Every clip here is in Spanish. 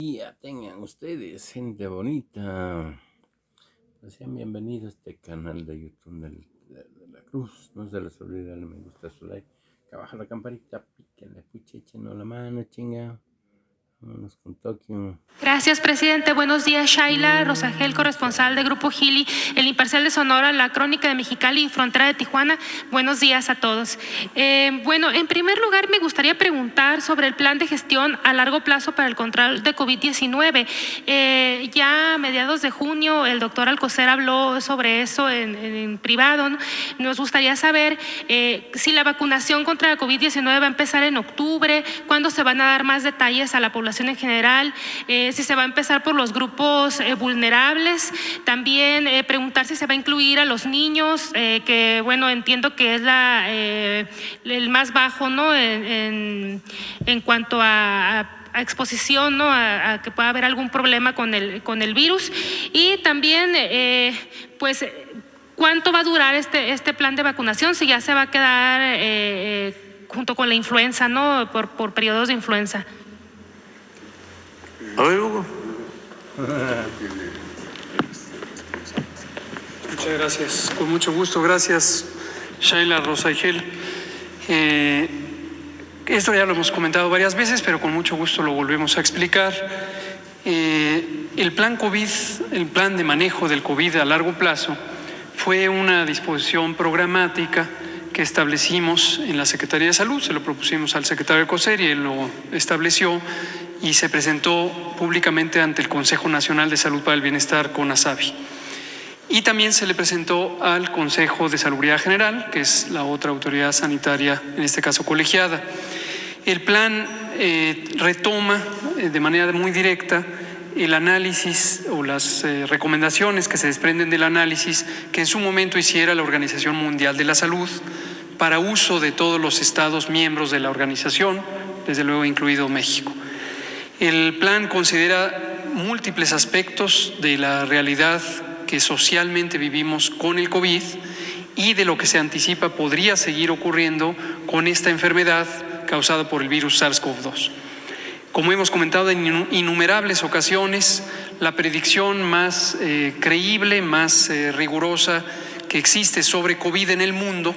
Día tengan ustedes, gente bonita. Pues sean bienvenidos a este canal de YouTube de la Cruz. No se les olvide darle me gusta, su like, que abajo la campanita, píquenle, puche, échenos la mano, chinga. Vámonos con Tokio. Gracias, presidente. Buenos días, Shaila Rosagel, corresponsal de Grupo Gili, El Imparcial de Sonora, La Crónica de Mexicali y Frontera de Tijuana. Buenos días a todos. Bueno, en primer lugar me gustaría preguntar sobre el plan de gestión a largo plazo para el control de COVID-19. Ya a mediados de junio el doctor Alcocer habló sobre eso en privado, ¿no? Nos gustaría saber si la vacunación contra la COVID-19 va a empezar en octubre, cuándo se van a dar más detalles a la población en general, si se va a empezar por los grupos vulnerables, también preguntar si se va a incluir a los niños, que bueno, entiendo que es el más bajo, ¿no? En cuanto a exposición, ¿no? A que pueda haber algún problema con el virus. Y también, pues, ¿cuánto va a durar este plan de vacunación? Si ya se va a quedar junto con la influenza, ¿no? Por periodos de influenza. A ver, Hugo. Muchas gracias, con mucho gusto. Gracias, Shaila Rosagel. Esto ya lo hemos comentado varias veces, pero con mucho gusto lo volvemos a explicar. El plan COVID, el plan de manejo del COVID a largo plazo, fue una disposición programática que establecimos en la Secretaría de Salud. Se lo propusimos al secretario Alcocer y él lo estableció y se presentó públicamente ante el Consejo Nacional de Salud para el Bienestar, CONASABI. Y también se le presentó al Consejo de Salubridad General, que es la otra autoridad sanitaria, en este caso colegiada. El plan retoma de manera muy directa el análisis o las recomendaciones que se desprenden del análisis que en su momento hiciera la Organización Mundial de la Salud para uso de todos los estados miembros de la organización, desde luego incluido México. El plan considera múltiples aspectos de la realidad que socialmente vivimos con el COVID y de lo que se anticipa podría seguir ocurriendo con esta enfermedad causada por el virus SARS-CoV-2. Como hemos comentado en innumerables ocasiones, la predicción más creíble, más rigurosa que existe sobre COVID en el mundo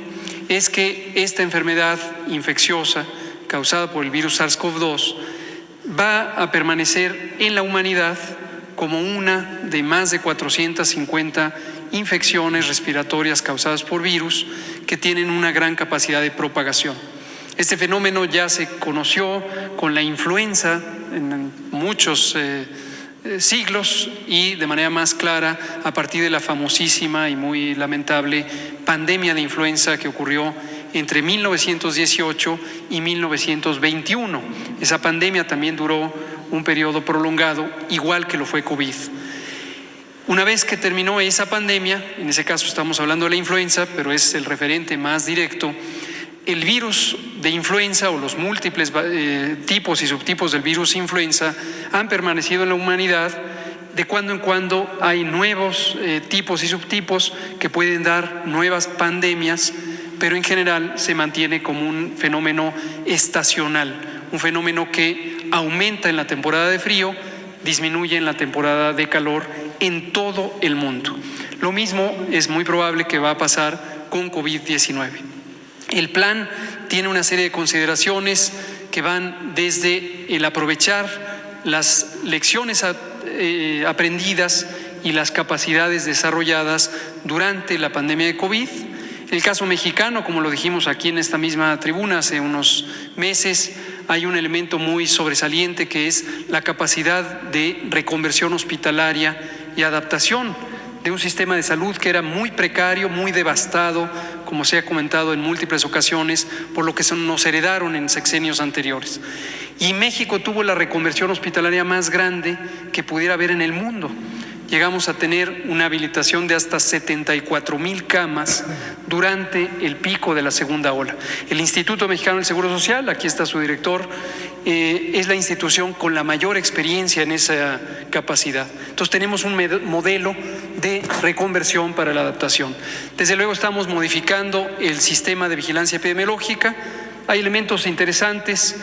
es que esta enfermedad infecciosa causada por el virus SARS-CoV-2 va a permanecer en la humanidad como una de más de 450 infecciones respiratorias causadas por virus que tienen una gran capacidad de propagación. Este fenómeno ya se conoció con la influenza en muchos siglos y de manera más clara a partir de la famosísima y muy lamentable pandemia de influenza que ocurrió entre 1918 y 1921. Esa pandemia también duró un periodo prolongado, igual que lo fue COVID. Una vez que terminó esa pandemia, en ese caso estamos hablando de la influenza, pero es el referente más directo, el virus de influenza o los múltiples tipos y subtipos del virus influenza han permanecido en la humanidad. De cuando en cuando hay nuevos tipos y subtipos que pueden dar nuevas pandemias, pero en general se mantiene como un fenómeno estacional, un fenómeno que aumenta en la temporada de frío, disminuye en la temporada de calor en todo el mundo. Lo mismo es muy probable que va a pasar con COVID-19. El plan tiene una serie de consideraciones que van desde el aprovechar las lecciones aprendidas y las capacidades desarrolladas durante la pandemia de COVID. En el caso mexicano, como lo dijimos aquí en esta misma tribuna hace unos meses, hay un elemento muy sobresaliente que es la capacidad de reconversión hospitalaria y adaptación de un sistema de salud que era muy precario, muy devastado, como se ha comentado en múltiples ocasiones, por lo que nos heredaron en sexenios anteriores. Y México tuvo la reconversión hospitalaria más grande que pudiera haber en el mundo. Llegamos a tener una habilitación de hasta 74,000 camas durante el pico de la segunda ola. El Instituto Mexicano del Seguro Social, aquí está su director, es la institución con la mayor experiencia en esa capacidad. Entonces tenemos un modelo de reconversión para la adaptación. Desde luego estamos modificando el sistema de vigilancia epidemiológica. Hay elementos interesantes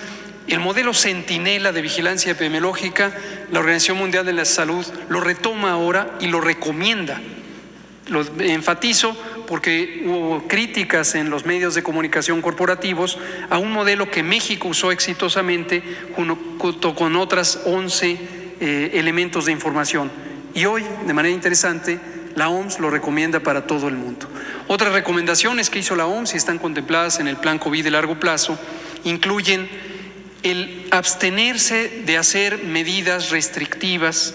El modelo centinela de vigilancia epidemiológica, la Organización Mundial de la Salud lo retoma ahora y lo recomienda. Lo enfatizo porque hubo críticas en los medios de comunicación corporativos a un modelo que México usó exitosamente junto con otras 11 elementos de información. Y hoy, de manera interesante, la OMS lo recomienda para todo el mundo. Otras recomendaciones que hizo la OMS y están contempladas en el Plan COVID de largo plazo incluyen el abstenerse de hacer medidas restrictivas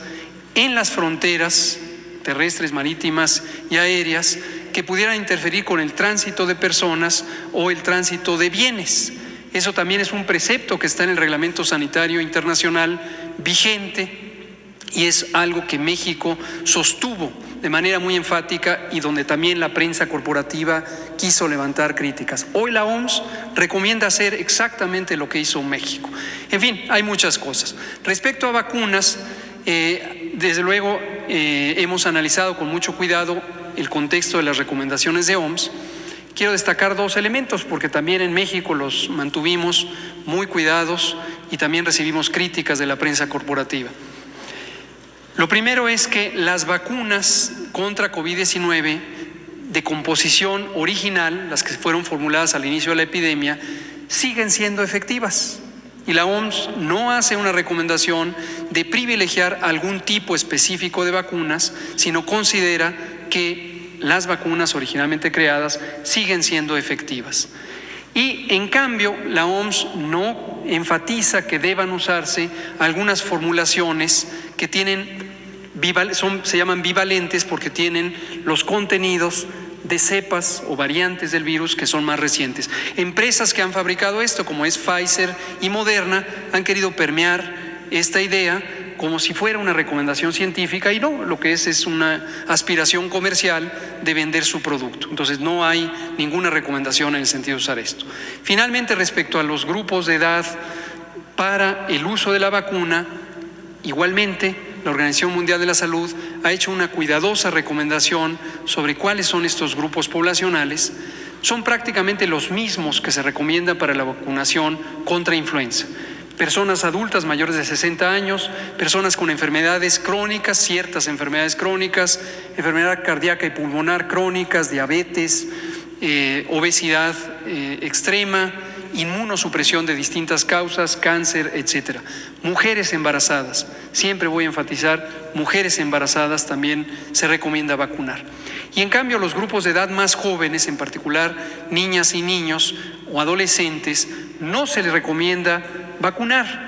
en las fronteras terrestres, marítimas y aéreas que pudieran interferir con el tránsito de personas o el tránsito de bienes. Eso también es un precepto que está en el Reglamento Sanitario Internacional vigente y es algo que México sostuvo de manera muy enfática y donde también la prensa corporativa quiso levantar críticas. Hoy la OMS recomienda hacer exactamente lo que hizo México. En fin, hay muchas cosas. Respecto a vacunas, desde luego hemos analizado con mucho cuidado el contexto de las recomendaciones de OMS. Quiero destacar dos elementos porque también en México los mantuvimos muy cuidados y también recibimos críticas de la prensa corporativa. Lo primero es que las vacunas contra COVID-19 de composición original, las que fueron formuladas al inicio de la epidemia, siguen siendo efectivas. Y la OMS no hace una recomendación de privilegiar algún tipo específico de vacunas, sino considera que las vacunas originalmente creadas siguen siendo efectivas. Y en cambio, la OMS no enfatiza que deban usarse algunas formulaciones que se llaman bivalentes porque tienen los contenidos de cepas o variantes del virus que son más recientes. Empresas que han fabricado esto, como es Pfizer y Moderna, han querido permear esta idea como si fuera una recomendación científica y no, lo que es una aspiración comercial de vender su producto. Entonces no hay ninguna recomendación en el sentido de usar esto. Finalmente, respecto a los grupos de edad para el uso de la vacuna, igualmente la Organización Mundial de la Salud ha hecho una cuidadosa recomendación sobre cuáles son estos grupos poblacionales. Son prácticamente los mismos que se recomiendan para la vacunación contra influenza. Personas adultas mayores de 60 años, personas con enfermedades crónicas, ciertas enfermedades crónicas, enfermedad cardíaca y pulmonar crónicas, diabetes, obesidad extrema, inmunosupresión de distintas causas, cáncer, etcétera. Mujeres embarazadas, siempre voy a enfatizar, mujeres embarazadas también se recomienda vacunar. Y en cambio los grupos de edad más jóvenes, en particular niñas y niños o adolescentes, no se les recomienda vacunar,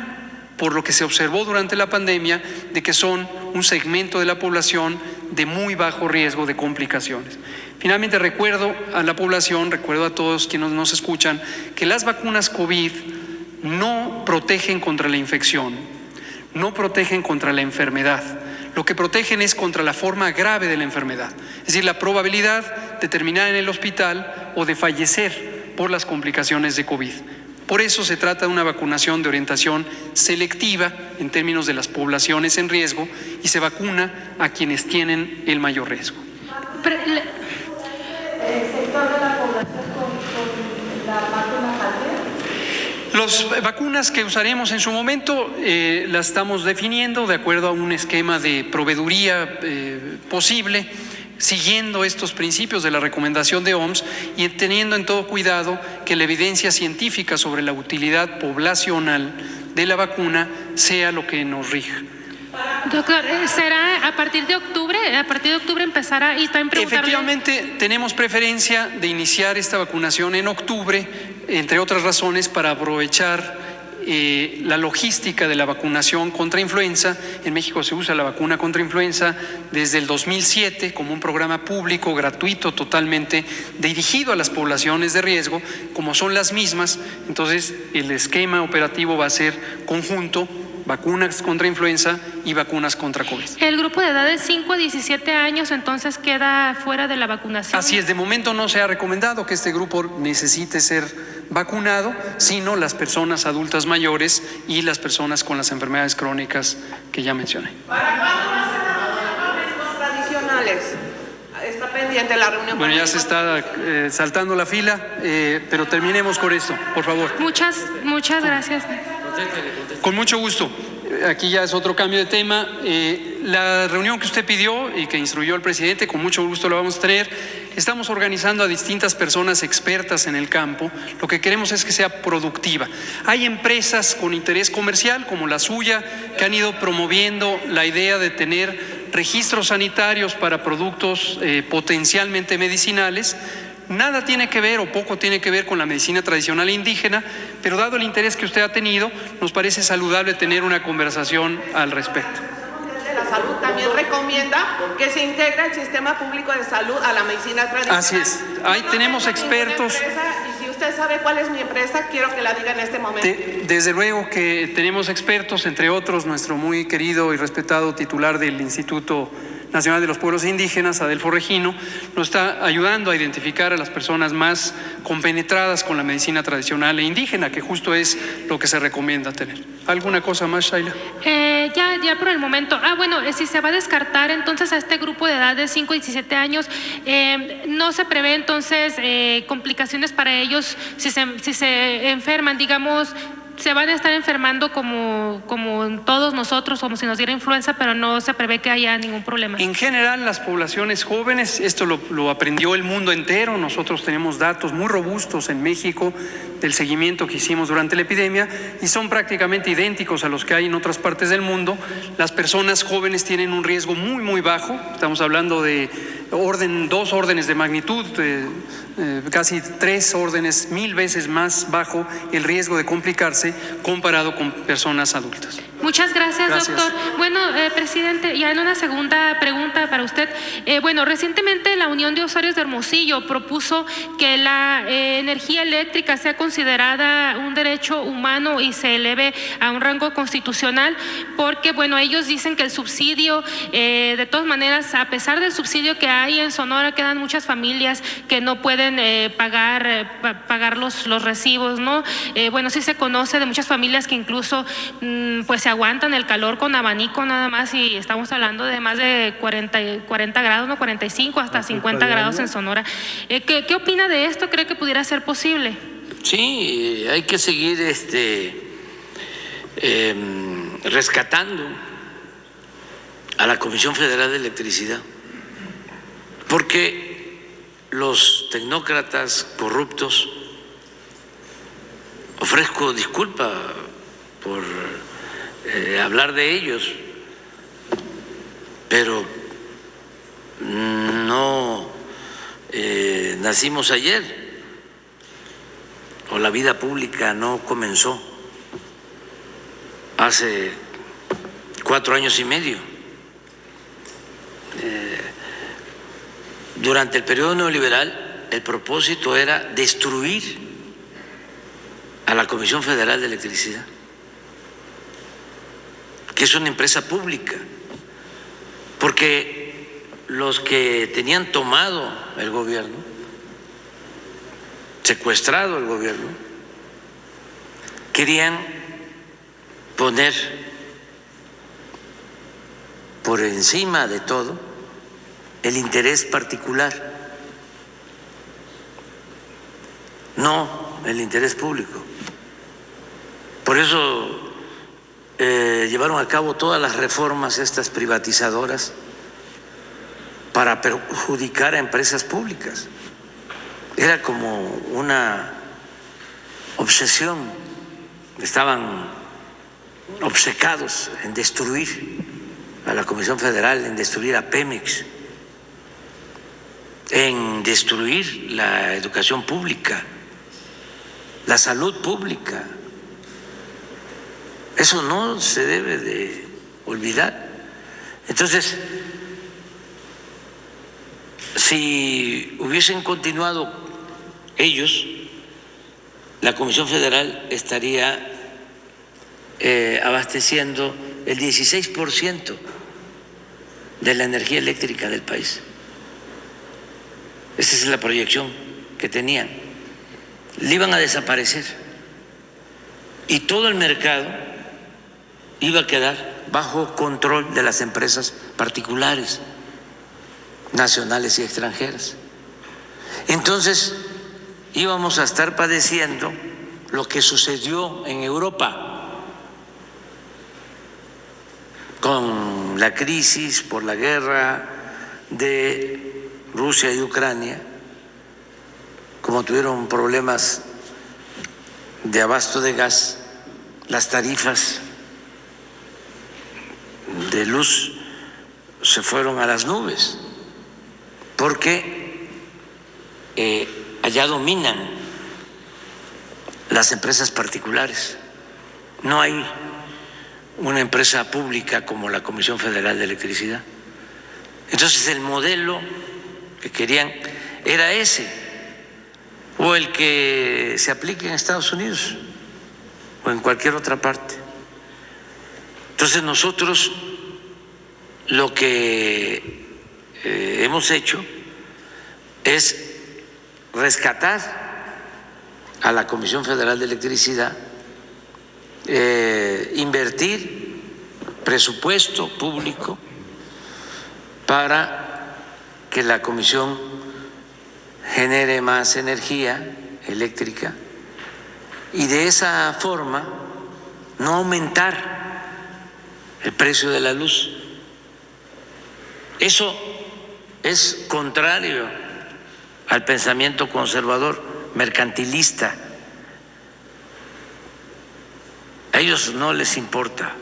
por lo que se observó durante la pandemia de que son un segmento de la población de muy bajo riesgo de complicaciones. Finalmente recuerdo a la población, recuerdo a todos quienes nos escuchan, que las vacunas COVID no protegen contra la infección, no protegen contra la enfermedad. Lo que protegen es contra la forma grave de la enfermedad, es decir, la probabilidad de terminar en el hospital o de fallecer por las complicaciones de COVID. Por eso se trata de una vacunación de orientación selectiva en términos de las poblaciones en riesgo y se vacuna a quienes tienen el mayor riesgo. ¿El sector de la población con la vacuna patria? Las vacunas que usaremos en su momento las estamos definiendo de acuerdo a un esquema de proveeduría posible, siguiendo estos principios de la recomendación de OMS y teniendo en todo cuidado que la evidencia científica sobre la utilidad poblacional de la vacuna sea lo que nos rija. Doctor, ¿será a partir de octubre? ¿A partir de octubre empezará? Y también preguntarle... Efectivamente, tenemos preferencia de iniciar esta vacunación en octubre, entre otras razones, para aprovechar la logística de la vacunación contra influenza. En México se usa la vacuna contra influenza desde el 2007 como un programa público, gratuito, totalmente dirigido a las poblaciones de riesgo, como son las mismas. Entonces, el esquema operativo va a ser conjunto, vacunas contra influenza y vacunas contra COVID. El grupo de edad de 5 a 17 años entonces queda fuera de la vacunación. Así es, de momento no se ha recomendado que este grupo necesite ser vacunado, sino las personas adultas mayores y las personas con las enfermedades crónicas que ya mencioné. ¿Para cuándo va a ser las reuniones tradicionales? Está pendiente la reunión. Bueno, ya se está saltando la fila, pero terminemos con esto, por favor. Muchas gracias. Con mucho gusto. Aquí ya es otro cambio de tema. La reunión que usted pidió y que instruyó el presidente, con mucho gusto la vamos a tener. Estamos organizando a distintas personas expertas en el campo. Lo que queremos es que sea productiva. Hay empresas con interés comercial, como la suya, que han ido promoviendo la idea de tener registros sanitarios para productos potencialmente medicinales. Nada tiene que ver o poco tiene que ver con la medicina tradicional indígena, pero dado el interés que usted ha tenido, nos parece saludable tener una conversación al respecto. La salud también recomienda que se integre el sistema público de salud a la medicina tradicional. Así es. Ahí tenemos expertos. Y si usted sabe cuál es mi empresa, quiero que la diga en este momento. Desde luego que tenemos expertos, entre otros nuestro muy querido y respetado titular del Instituto Nacional de los Pueblos Indígenas, Adelfo Regino, nos está ayudando a identificar a las personas más compenetradas con la medicina tradicional e indígena, que justo es lo que se recomienda tener. ¿Alguna cosa más, Shaila? Ya por el momento. Bueno, si se va a descartar entonces a este grupo de edad de 5 y 17 años, no se prevé entonces complicaciones para ellos si se enferman, digamos. Se van a estar enfermando como todos nosotros, como si nos diera influenza, pero no se prevé que haya ningún problema. En general, las poblaciones jóvenes, esto lo aprendió el mundo entero. Nosotros tenemos datos muy robustos en México del seguimiento que hicimos durante la epidemia y son prácticamente idénticos a los que hay en otras partes del mundo. Las personas jóvenes tienen un riesgo muy, muy bajo. Estamos hablando de 2 órdenes de magnitud, casi 3 órdenes, 1000 veces más bajo el riesgo de complicarse comparado con personas adultas. Muchas gracias, doctor. Bueno, presidente, ya en una segunda pregunta para usted. Recientemente la Unión de Usuarios de Hermosillo propuso que la energía eléctrica sea considerada un derecho humano y se eleve a un rango constitucional, porque, ellos dicen que el subsidio, de todas maneras, a pesar del subsidio que hay en Sonora, quedan muchas familias que no pueden pagar los recibos, ¿no? Sí se conoce de muchas familias que incluso, pues se aguantan el calor con abanico nada más, y estamos hablando de más de 40 grados, ¿no? 45 hasta 50 grados en Sonora. ¿Qué opina de esto? ¿Cree que pudiera ser posible? Sí, hay que seguir rescatando a la Comisión Federal de Electricidad, porque los tecnócratas corruptos, ofrezco disculpa por hablar de ellos, pero no nacimos ayer, o la vida pública no comenzó hace 4 años y medio. Durante el periodo neoliberal, el propósito era destruir a la Comisión Federal de Electricidad, que es una empresa pública, porque los que tenían tomado el gobierno, secuestrado el gobierno, querían poner por encima de todo el interés particular, no el interés público. Por eso llevaron a cabo todas las reformas estas privatizadoras para perjudicar a empresas públicas. Era como una obsesión, estaban obcecados en destruir a la Comisión Federal, en destruir a Pemex, en destruir la educación pública, la salud pública. Eso no se debe de olvidar. Entonces, si hubiesen continuado ellos, la Comisión Federal estaría abasteciendo el 16% de la energía eléctrica del país. Esa es la proyección que tenían. Le iban a desaparecer y todo el mercado iba a quedar bajo control de las empresas particulares, nacionales y extranjeras. Entonces íbamos a estar padeciendo lo que sucedió en Europa, con la crisis por la guerra de Rusia y Ucrania, como tuvieron problemas de abasto de gas, las tarifas de luz se fueron a las nubes, porque allá dominan las empresas particulares. No hay una empresa pública como la Comisión Federal de Electricidad. Entonces el modelo que querían era ese, o el que se aplique en Estados Unidos o en cualquier otra parte. Entonces nosotros lo que hemos hecho es rescatar a la Comisión Federal de Electricidad, invertir presupuesto público para que la Comisión genere más energía eléctrica y de esa forma no aumentar el precio de la luz. Eso es contrario al pensamiento conservador, mercantilista. A ellos no les importa.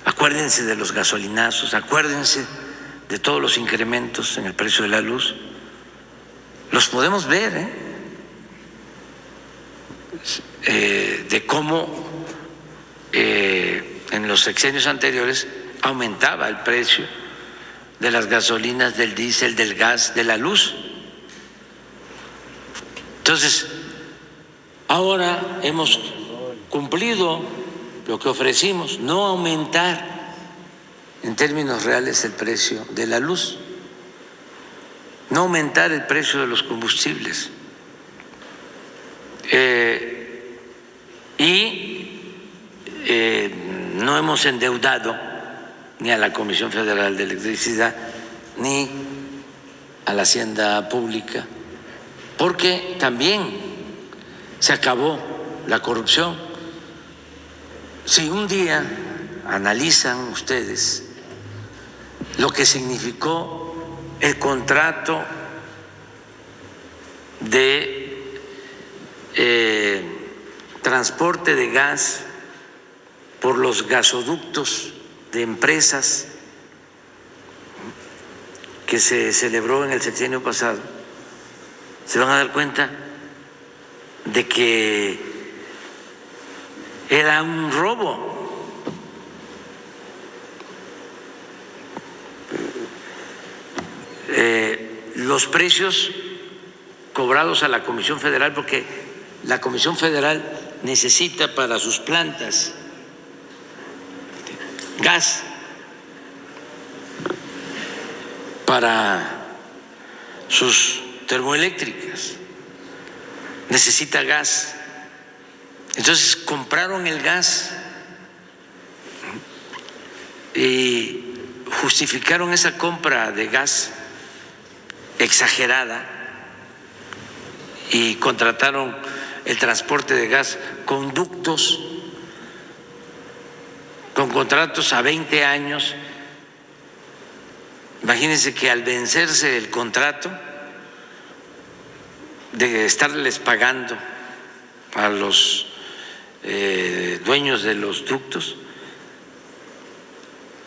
Acuérdense de los gasolinazos, acuérdense de todos los incrementos en el precio de la luz. Los podemos ver, de cómo en los sexenios anteriores aumentaba el precio de las gasolinas, del diésel, del gas, de la luz. Entonces, ahora hemos cumplido lo que ofrecimos, no aumentar en términos reales el precio de la luz, no aumentar el precio de los combustibles. No hemos endeudado ni a la Comisión Federal de Electricidad ni a la Hacienda Pública, porque también se acabó la corrupción. Si un día analizan ustedes lo que significó el contrato de transporte de gas por los gasoductos de empresas que se celebró en el sexenio pasado, se van a dar cuenta de que era un robo. Los precios cobrados a la Comisión Federal, porque la Comisión Federal necesita para sus plantas gas, para sus termoeléctricas necesita gas. Entonces compraron el gas y justificaron esa compra de gas exagerada y contrataron el transporte de gas con ductos, con contratos a 20 años. Imagínense que al vencerse el contrato, de estarles pagando a los dueños de los ductos,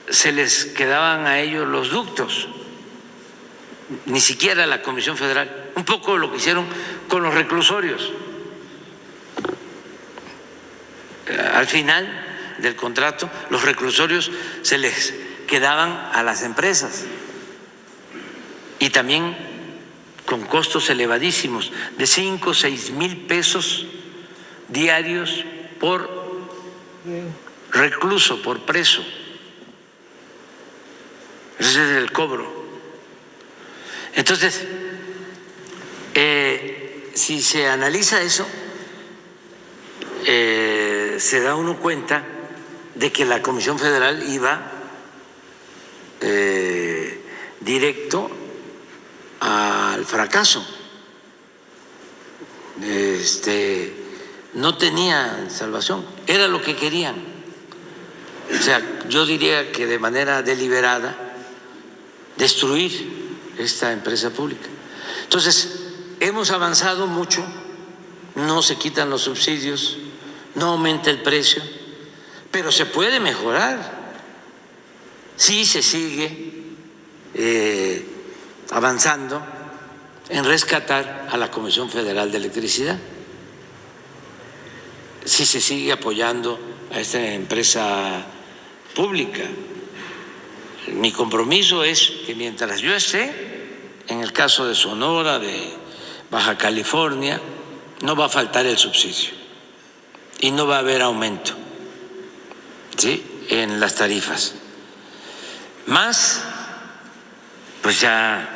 se les quedaban a ellos los ductos, ni siquiera la Comisión Federal. Un poco lo que hicieron con los reclusorios. Al final del contrato, los reclusorios se les quedaban a las empresas y también con costos elevadísimos de 5 o 6 mil pesos diarios por recluso, por preso. Ese es el cobro. Entonces, si se analiza eso, se da uno cuenta de que la Comisión Federal iba directo al fracaso. No tenía salvación, era lo que querían, O sea, yo diría que de manera deliberada destruir esta empresa pública. Entonces, hemos avanzado mucho, no se quitan los subsidios, no aumenta el precio, pero se puede mejorar si se sigue avanzando en rescatar a la Comisión Federal de Electricidad, si se sigue apoyando a esta empresa pública. Mi compromiso es que mientras yo esté, en el caso de Sonora, de Baja California, no va a faltar el subsidio y no va a haber aumento, ¿sí?, en las tarifas. Más, pues ya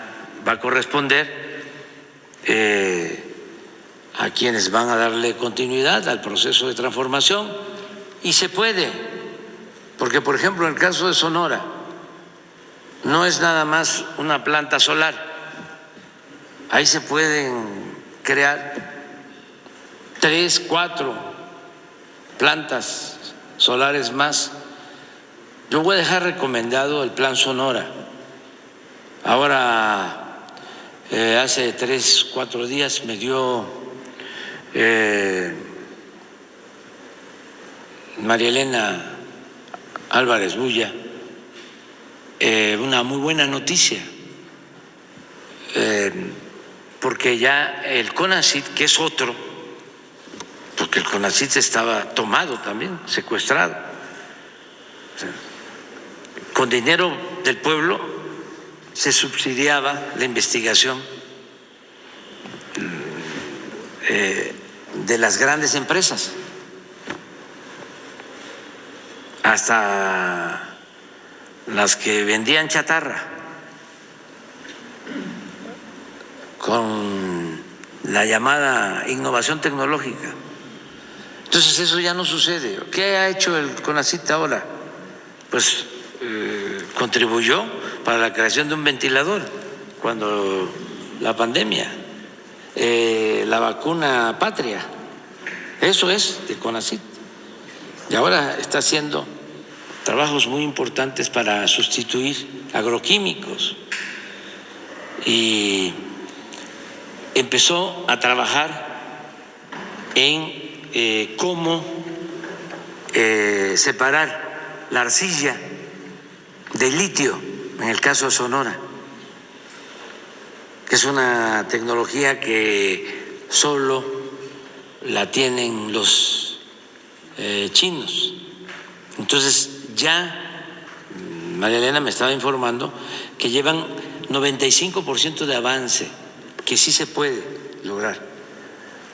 va a corresponder a quienes van a darle continuidad al proceso de transformación, y se puede, porque por ejemplo en el caso de Sonora no es nada más una planta solar, ahí se pueden crear 3, 4 plantas solares más. Yo voy a dejar recomendado el Plan Sonora. Ahora, hace 3, 4 días me dio María Elena Álvarez Bulla una muy buena noticia, porque ya el CONACYT, que es otro, porque el CONACYT estaba tomado también, secuestrado, o sea, con dinero del pueblo se subsidiaba la investigación de las grandes empresas, hasta las que vendían chatarra, con la llamada innovación tecnológica. Entonces eso ya no sucede. ¿Qué ha hecho el CONACYT ahora? Pues contribuyó para la creación de un ventilador cuando la pandemia, la vacuna Patria, eso es de CONACYT. Y ahora está haciendo trabajos muy importantes para sustituir agroquímicos y empezó a trabajar en cómo separar la arcilla del litio, en el caso de Sonora, que es una tecnología que solo la tienen los chinos. Entonces ya María Elena me estaba informando que llevan 95% de avance, que sí se puede lograr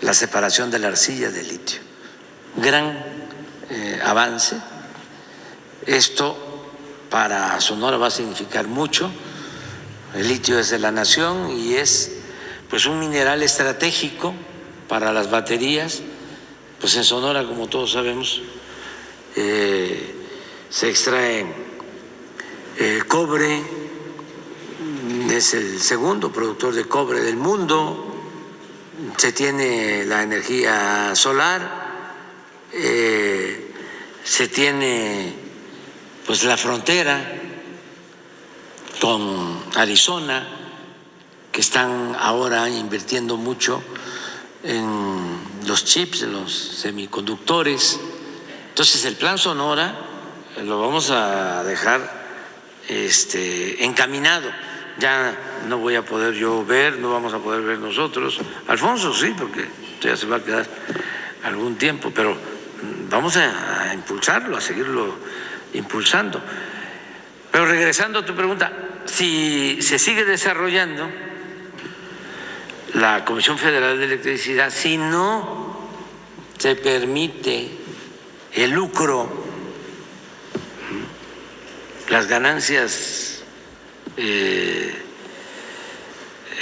la separación de la arcilla del litio. Gran avance. Esto para Sonora va a significar mucho. El litio es de la nación y es pues un mineral estratégico para las baterías. Pues en Sonora, como todos sabemos, se extrae cobre, es el segundo productor de cobre del mundo, se tiene la energía solar, se tiene pues la frontera con Arizona, que están ahora invirtiendo mucho en los chips, en los semiconductores. Entonces el Plan Sonora lo vamos a dejar encaminado. Ya no voy a poder yo ver, no vamos a poder ver nosotros. Alfonso sí, porque ya se va a quedar algún tiempo, pero vamos a impulsarlo, a seguirlo impulsando. Pero regresando a tu pregunta, si se sigue desarrollando la Comisión Federal de Electricidad, si no se permite el lucro, las ganancias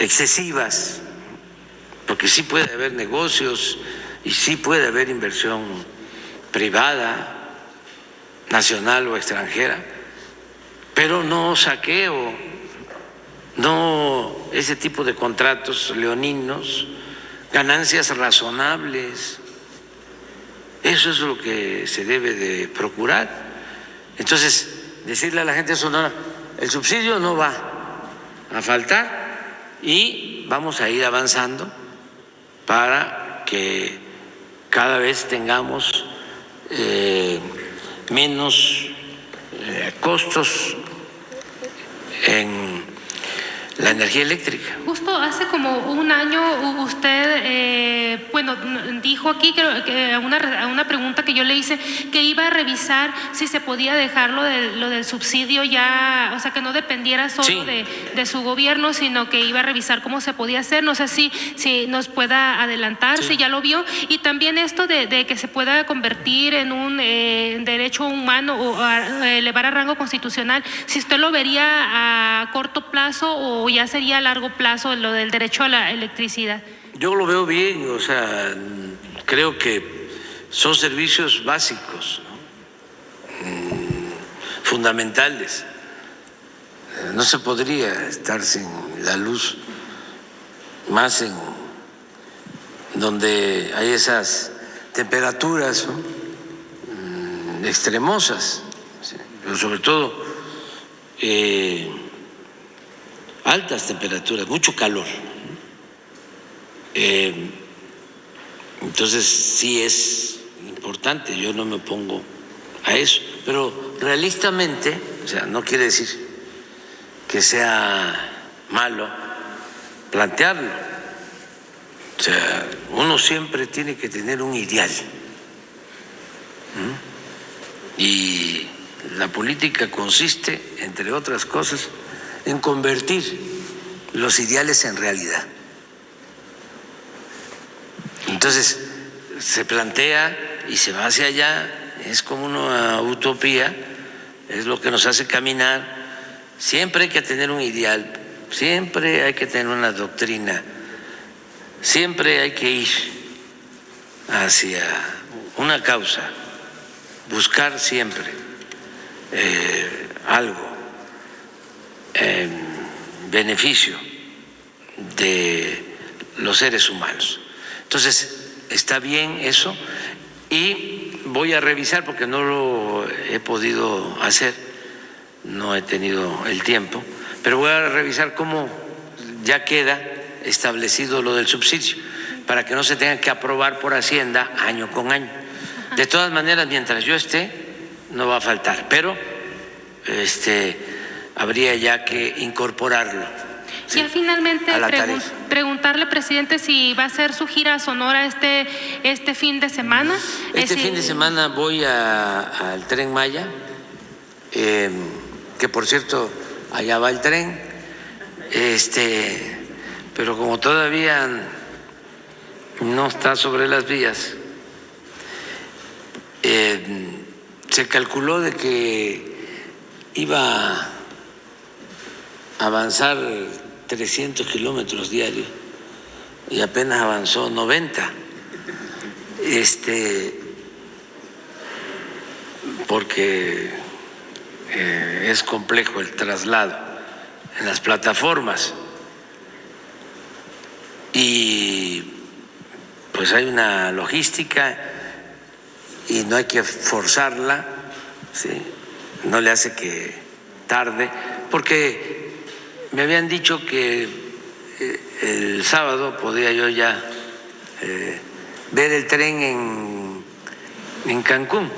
excesivas, porque sí puede haber negocios y sí puede haber inversión privada, nacional o extranjera, pero no saqueo, no ese tipo de contratos leoninos, ganancias razonables. Eso es lo que se debe de procurar. Entonces, decirle a la gente de Sonora, el subsidio no va a faltar y vamos a ir avanzando para que cada vez tengamos menos costos en la energía eléctrica. Justo hace como un año usted, bueno, dijo aquí que a una pregunta que yo le hice que iba a revisar si se podía dejar lo del subsidio ya, o sea, que no dependiera solo de su gobierno, sino que iba a revisar cómo se podía hacer. No sé si nos pueda adelantar, si ya lo vio. Y también esto de que se pueda convertir en un derecho humano o elevar a rango constitucional, si usted lo vería a corto plazo o ya sería a largo plazo lo del derecho a la electricidad. Yo lo veo bien, o sea, creo que son servicios básicos, ¿no? Fundamentales. No se podría estar sin la luz, más en donde hay esas temperaturas, ¿no? Extremosas, ¿sí? Pero sobre todo altas temperaturas, mucho calor. Entonces sí es importante, yo no me opongo a eso, pero realistamente, o sea, no quiere decir que sea malo plantearlo. O sea, uno siempre tiene que tener un ideal. Y la política consiste, entre otras cosas, en convertir los ideales en realidad. Entonces, se plantea y se va hacia allá, es como una utopía, es lo que nos hace caminar. Siempre hay que tener un ideal, siempre hay que tener una doctrina, siempre hay que ir hacia una causa, buscar siempre algo en beneficio de los seres humanos. Entonces, está bien eso y voy a revisar porque no lo he podido hacer, no he tenido el tiempo, pero voy a revisar cómo ya queda establecido lo del subsidio para que no se tenga que aprobar por Hacienda año con año. De todas maneras, mientras yo esté, no va a faltar, pero habría ya que incorporarlo. ¿Sí? Ya finalmente preguntarle, presidente, si va a hacer su gira a Sonora este fin de semana. Este fin de semana voy al Tren Maya, que por cierto, allá va el tren, pero como todavía no está sobre las vías, se calculó de que iba a avanzar 300 kilómetros diarios y apenas avanzó 90. Porque es complejo el traslado en las plataformas y pues hay una logística y no hay que forzarla, ¿sí? No le hace que tarde, porque me habían dicho que el sábado podía yo ya ver el tren en Cancún.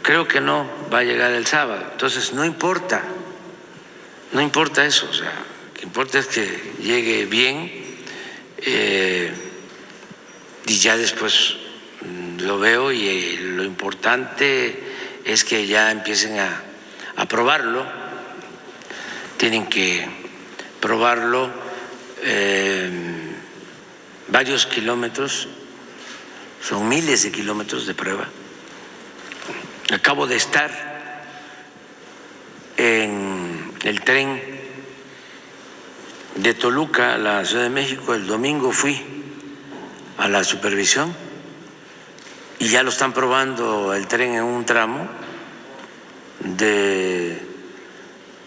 Creo que no va a llegar el sábado, entonces no importa eso, o sea, lo que importa es que llegue bien y ya después lo veo y lo importante es que ya empiecen a probarlo, tienen que probarlo varios kilómetros, son miles de kilómetros de prueba. Acabo de estar en el tren de Toluca a la Ciudad de México, el domingo fui a la supervisión y ya lo están probando el tren en un tramo de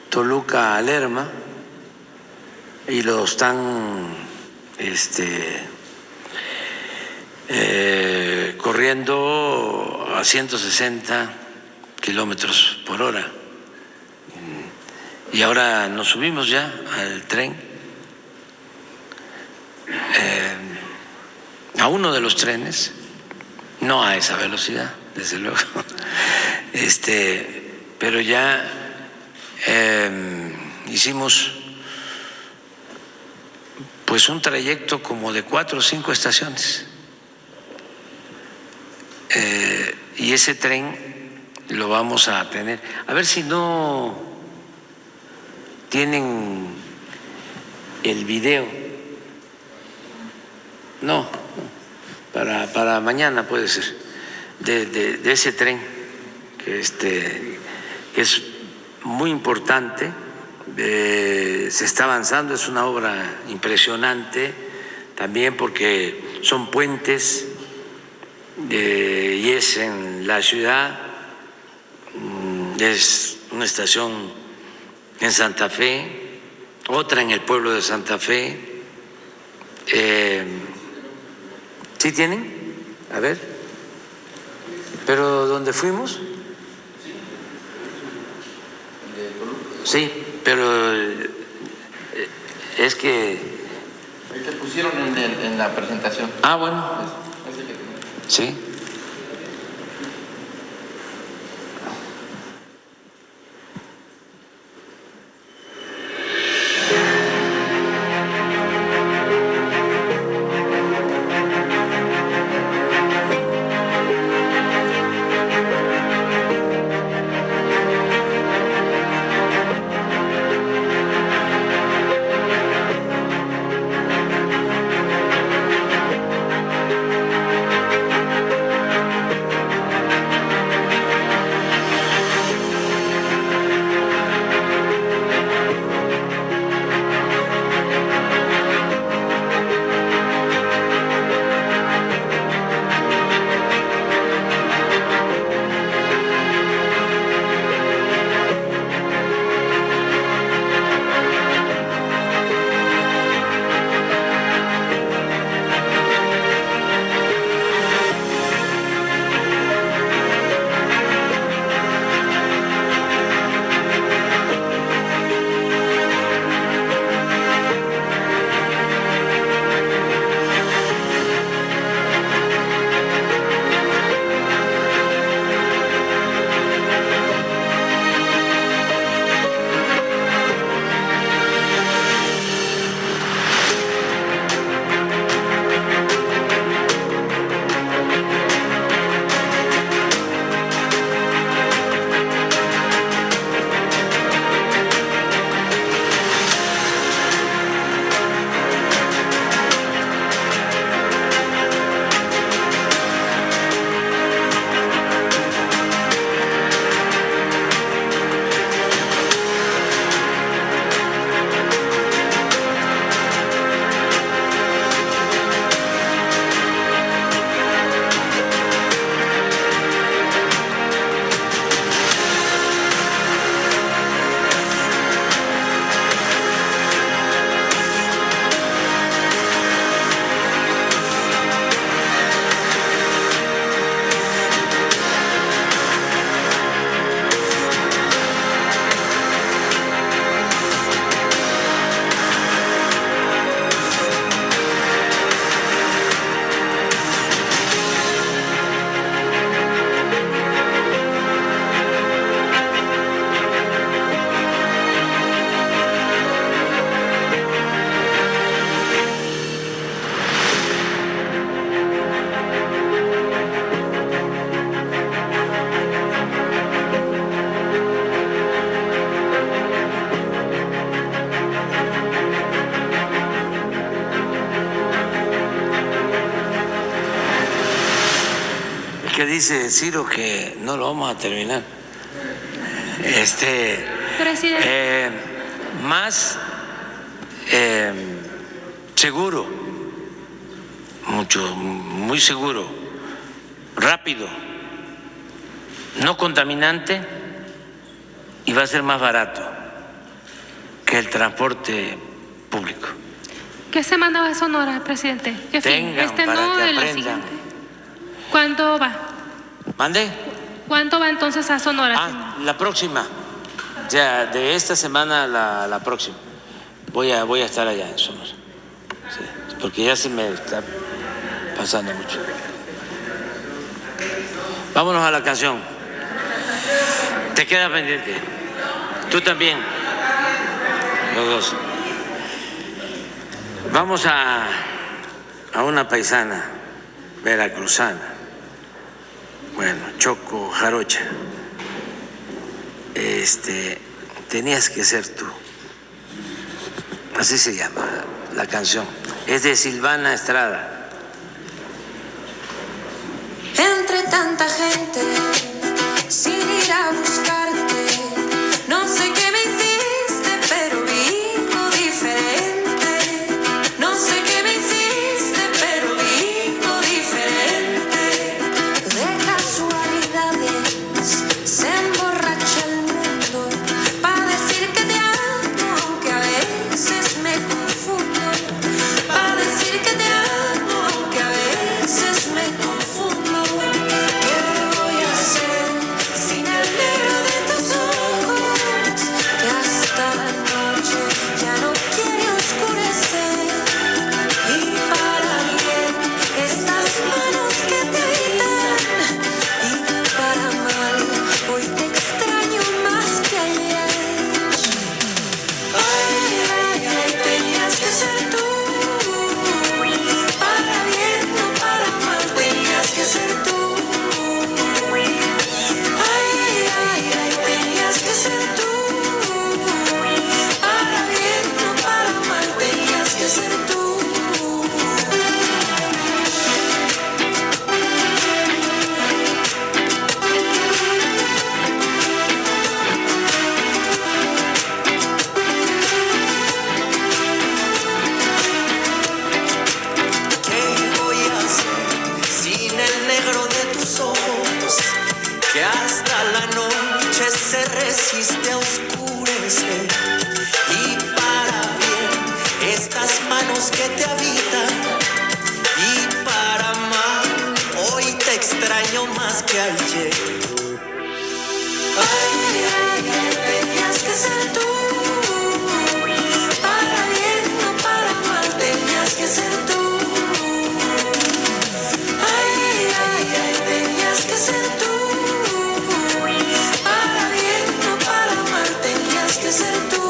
Toluca a Lerma y lo están corriendo a 160 kilómetros por hora. Y ahora nos subimos ya al tren, a uno de los trenes, no a esa velocidad, desde luego, pero ya hicimos pues un trayecto como de 4 o 5 estaciones, y ese tren lo vamos a tener. A ver si no tienen el video. No, para mañana puede ser, de ese tren que es muy importante. Se está avanzando, es una obra impresionante también porque son puentes y es en la ciudad, es una estación en Santa Fe, otra en el pueblo de Santa Fe. ¿Sí tienen? A ver. ¿Pero dónde fuimos? Sí, pero es que... El que pusieron en la presentación. Ah, bueno. Sí. Que dice Ciro que no lo vamos a terminar. Presidente. Más seguro, muy seguro, rápido, no contaminante y va a ser más barato que el transporte público. ¿Qué semana va a Sonora, presidente? ¿Qué fin? Tengan para No, que de la aprendan. siguiente. ¿Cuándo va? ¿Mande? ¿Cuándo va entonces a Sonora? Ah, la próxima. O sea, de esta semana a la próxima. Voy a estar allá en Sonora. Sí, porque ya se me está pasando mucho. Vámonos a la canción. Te queda pendiente. Tú también. Los dos. Vamos a una paisana veracruzana. Bueno, Choco Jarocha. Tenías que ser tú. Así se llama la canción. Es de Silvana Estrada. Entre tanta gente, sin ir a buscarte, no sé qué me hiciste, pero vivo diferente. No sé qué me hiciste, pero vivo diferente. De casualidades se emborracha el mundo para decir que te amo, aunque a veces me confundo. Para decir que te amo, aunque a veces me confundo. ¿Qué voy a hacer sin el negro de tus ojos? Que hasta la noche ya no quiere oscurecer. Y para bien, estas manos que te habitan. Y para mal, hoy te extraño más que ayer. Ay, ay, ay, tenías que ser tú. Para bien o para mal, tenías que ser tú. Ay, ay, ay, tenías que ser tú. Para bien o para mal, tenías que ser tú. ¿Qué voy a hacer sin el negro de tus ojos? Que hasta la noche se resiste a oscurecer. Y para bien, estas manos que te habitan. Y para mal, hoy te extraño más que ayer. Ay, ay, ay, tenías que ser tú. Para bien o para mal, tenías que ser tú. Ay, ay, ay, tenías que ser tú. Para bien o para mal, tenías que ser tú.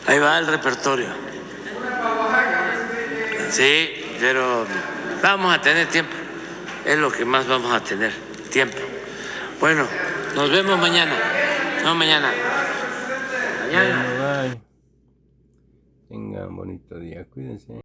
Ahí va el repertorio. Sí, pero vamos a tener tiempo. Es lo que más vamos a tener, tiempo. Bueno, nos vemos mañana. No, mañana. Mañana. Bueno, bye. Tengan un bonito día. Cuídense.